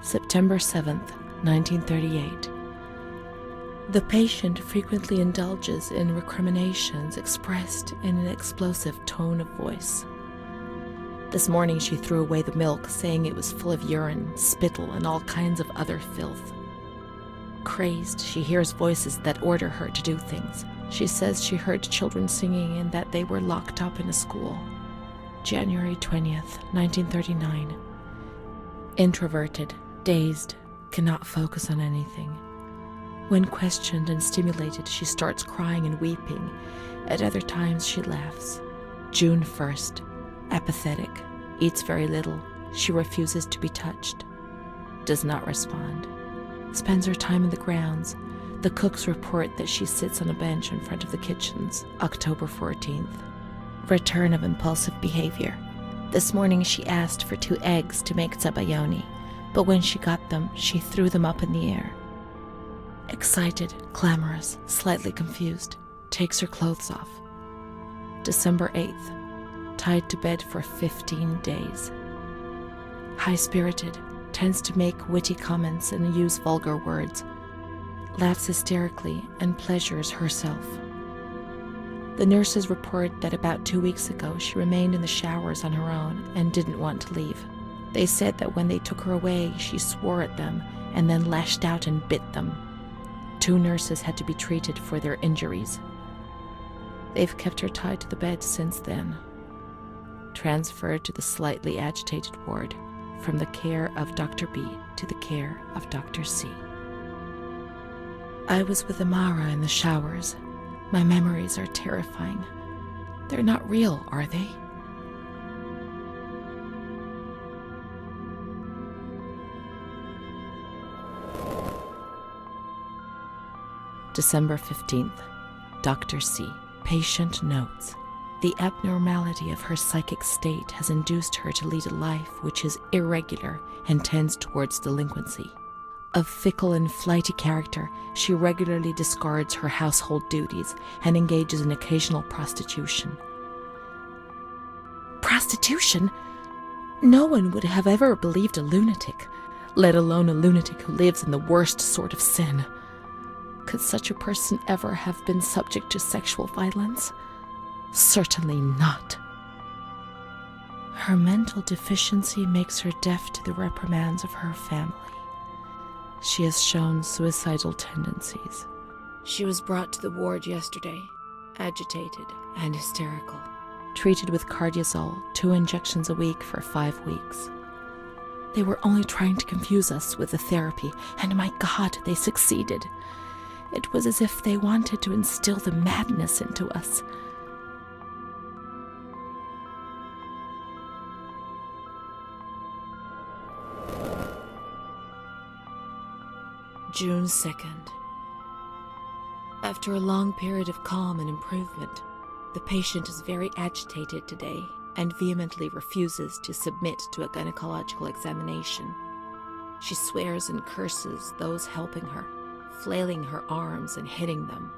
September 7th, 1938. The patient frequently indulges in recriminations expressed in an explosive tone of voice. This morning she threw away the milk, saying it was full of urine, spittle, and all kinds of other filth. Crazed, she hears voices that order her to do things. She says she heard children singing and that they were locked up in a school. January 20th, 1939. Introverted, dazed, cannot focus on anything. When questioned and stimulated, she starts crying and weeping. At other times, she laughs. June 1st. Apathetic. Eats very little. She refuses to be touched. Does not respond. Spends her time in the grounds. The cooks report that she sits on a bench in front of the kitchens. October 14th. Return of impulsive behavior. This morning she asked for 2 eggs to make zabayoni, but when she got them, she threw them up in the air. Excited, clamorous, slightly confused, takes her clothes off. December 8th. Tied to bed for 15 days. High-spirited, tends to make witty comments and use vulgar words, laughs hysterically and pleasures herself. The nurses report that about 2 weeks ago she remained in the showers on her own and didn't want to leave. They said that when they took her away, she swore at them and then lashed out and bit them. 2 nurses had to be treated for their injuries. They've kept her tied to the bed since then. Transferred to the slightly agitated ward, from the care of Dr. B to the care of Dr. C. I was with Amara in the showers. My memories are terrifying. They're not real, are they? December 15th. Dr. C. Patient notes. The abnormality of her psychic state has induced her to lead a life which is irregular and tends towards delinquency. Of fickle and flighty character, she regularly discards her household duties and engages in occasional prostitution. Prostitution? No one would have ever believed a lunatic, let alone a lunatic who lives in the worst sort of sin. Could such a person ever have been subject to sexual violence? Certainly not. Her mental deficiency makes her deaf to the reprimands of her family. She has shown suicidal tendencies. She was brought to the ward yesterday, agitated and hysterical. Treated with cardiazol, 2 injections a week for 5 weeks. They were only trying to confuse us with the therapy, and my God, they succeeded. It was as if they wanted to instill the madness into us. June 2nd. After a long period of calm and improvement, the patient is very agitated today and vehemently refuses to submit to a gynecological examination. She swears and curses those helping her, flailing her arms and hitting them.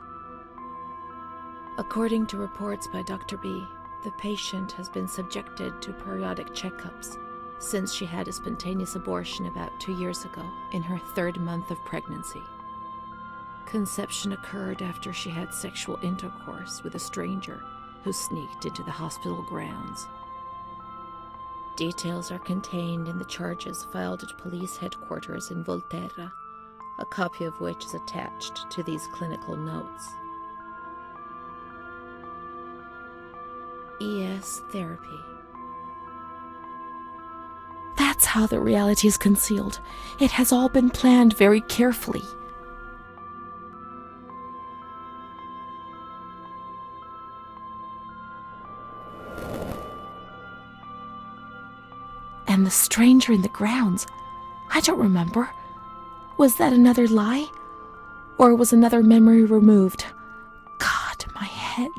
According to reports by Dr. B, the patient has been subjected to periodic checkups since she had a spontaneous abortion about 2 years ago in her 3rd month of pregnancy. Conception occurred after she had sexual intercourse with a stranger who sneaked into the hospital grounds. Details are contained in the charges filed at police headquarters in Volterra, a copy of which is attached to these clinical notes. ES therapy. That's how the reality is concealed. It has all been planned very carefully. And the stranger in the grounds, I don't remember. Was that another lie? Or was another memory removed? God, my head.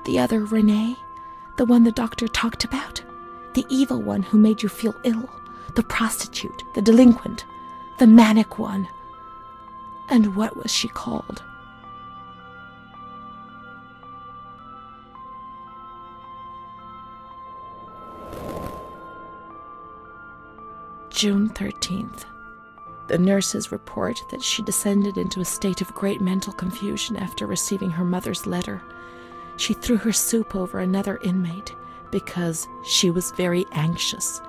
The other Renee, the one the doctor talked about, the evil one who made you feel ill, the prostitute, the delinquent, the manic one. And what was she called? June 13th. The nurses report that she descended into a state of great mental confusion after receiving her mother's letter. She threw her soup over another inmate because she was very anxious,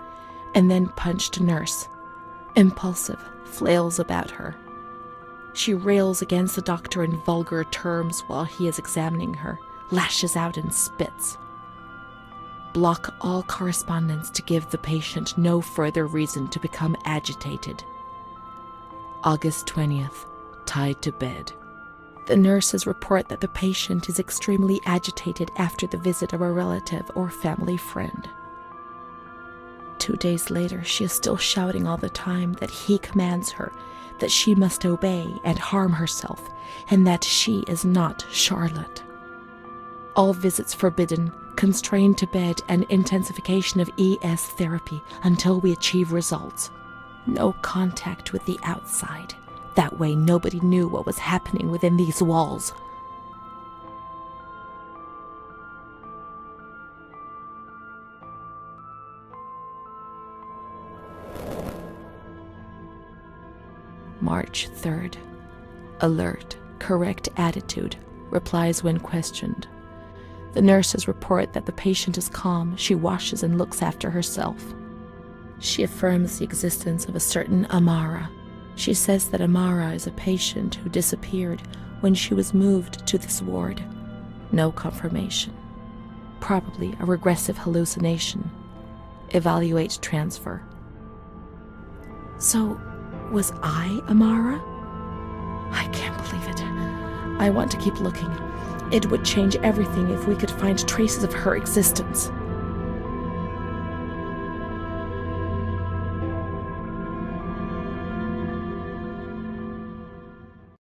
and then punched a nurse. Impulsive, flails about her. She rails against the doctor in vulgar terms while he is examining her, lashes out and spits. Block all correspondence to give the patient no further reason to become agitated. August 20th, tied to bed. The nurses report that the patient is extremely agitated after the visit of a relative or family friend. 2 days later, she is still shouting all the time that he commands her, that she must obey and harm herself, and that she is not Charlotte. All visits forbidden, constrained to bed, and intensification of ES therapy until we achieve results. No contact with the outside. That way nobody knew what was happening within these walls. March 3rd. Alert, correct attitude, replies when questioned. The nurses report that the patient is calm, she washes and looks after herself. She affirms the existence of a certain Amara. She says that Amara is a patient who disappeared when she was moved to this ward. No confirmation. Probably a regressive hallucination. Evaluate transfer. So, was I Amara? I can't believe it. I want to keep looking. It would change everything if we could find traces of her existence.